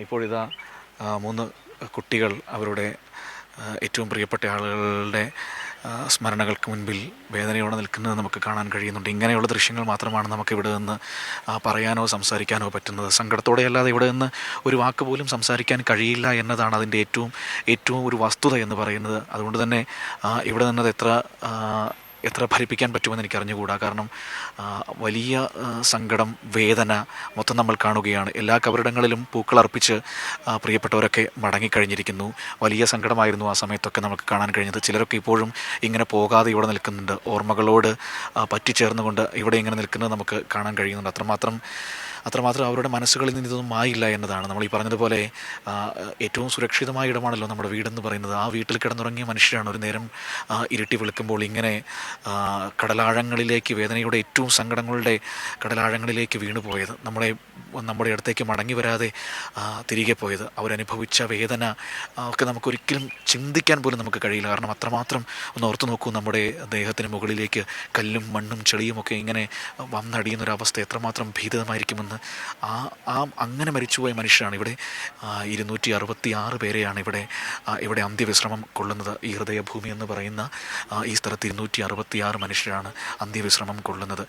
ഇപ്പോഴിതാ 3 കുട്ടികൾ അവരുടെ ഏറ്റവും പ്രിയപ്പെട്ട ആളുകളുടെ സ്മരണകൾക്ക് മുൻപിൽ വേദനയോടെ നിൽക്കുന്നത് നമുക്ക് കാണാൻ കഴിയുന്നുണ്ട്. ഇങ്ങനെയുള്ള ദൃശ്യങ്ങൾ മാത്രമാണ് നമുക്കിവിടെ നിന്ന് പറയാനോ സംസാരിക്കാനോ പറ്റുന്നത്. സങ്കടത്തോടെ അല്ലാതെ ഇവിടെ നിന്ന് ഒരു വാക്ക് പോലും സംസാരിക്കാൻ കഴിയില്ല എന്നതാണ് അതിൻ്റെ ഏറ്റവും ഒരു വസ്തുത എന്ന് പറയുന്നത്. അതുകൊണ്ട് തന്നെ ഇവിടെ നിന്നത് എത്ര ഫലിപ്പിക്കാൻ പറ്റുമെന്ന് എനിക്ക് അറിഞ്ഞുകൂടാ. കാരണം വലിയ സങ്കടം, വേദന മൊത്തം നമ്മൾ കാണുകയാണ്. എല്ലാ കബറിടങ്ങളിലും പൂക്കളർപ്പിച്ച് പ്രിയപ്പെട്ടവരൊക്കെ മടങ്ങിക്കഴിഞ്ഞിരിക്കുന്നു. വലിയ സങ്കടമായിരുന്നു ആ സമയത്തൊക്കെ നമുക്ക് കാണാൻ കഴിഞ്ഞത്. ചിലരൊക്കെ ഇപ്പോഴും ഇങ്ങനെ പോകാതെ ഇവിടെ നിൽക്കുന്നുണ്ട്. ഓർമ്മകളോട് പറ്റിച്ചേർന്നുകൊണ്ട് ഇവിടെ ഇങ്ങനെ നിൽക്കുന്നത് നമുക്ക് കാണാൻ കഴിയുന്നുണ്ട്. അത്രമാത്രം അവരുടെ മനസ്സുകളിൽ നിന്ന് ഇതൊന്നും ആയില്ല എന്നതാണ്. നമ്മൾ ഈ പറഞ്ഞതുപോലെ ഏറ്റവും സുരക്ഷിതമായ ഇടമാണല്ലോ നമ്മുടെ വീടെന്ന് പറയുന്നത്. ആ വീട്ടിൽ കിടന്നുറങ്ങിയ മനുഷ്യരാണ് ഒരു നേരം ഇരുട്ടി വെളുക്കുമ്പോൾ ഇങ്ങനെ കടലാഴങ്ങളിലേക്ക്, വേദനയുടെ ഏറ്റവും സങ്കടങ്ങളുടെ കടലാഴങ്ങളിലേക്ക് വീണുപോയത്, നമ്മുടെ അടുത്തേക്ക് മടങ്ങി വരാതെ തിരികെ പോയത്. അവരനുഭവിച്ച വേദന ഒക്കെ നമുക്കൊരിക്കലും ചിന്തിക്കാൻ പോലും നമുക്ക് കഴിയില്ല. കാരണം അത്രമാത്രം ഒന്ന് ഓർത്തു നോക്കൂ, നമ്മുടെ ദേഹത്തിന് മുകളിലേക്ക് കല്ലും മണ്ണും ചെളിയുമൊക്കെ ഇങ്ങനെ വന്നടിയുന്നൊരവസ്ഥ എത്രമാത്രം ഭീതിതമായിരിക്കുമെന്ന് അങ്ങനെ മരിച്ചുപോയ മനുഷ്യരാണ് ഇവിടെ 266 പേരെയാണ് ഇവിടെ അന്ത്യവിശ്രമം കൊള്ളുന്നത്. ഈ ഹൃദയഭൂമി എന്ന് പറയുന്ന ഈ സ്ഥലത്ത് 266 മനുഷ്യരാണ് അന്ത്യവിശ്രമം കൊള്ളുന്നത്.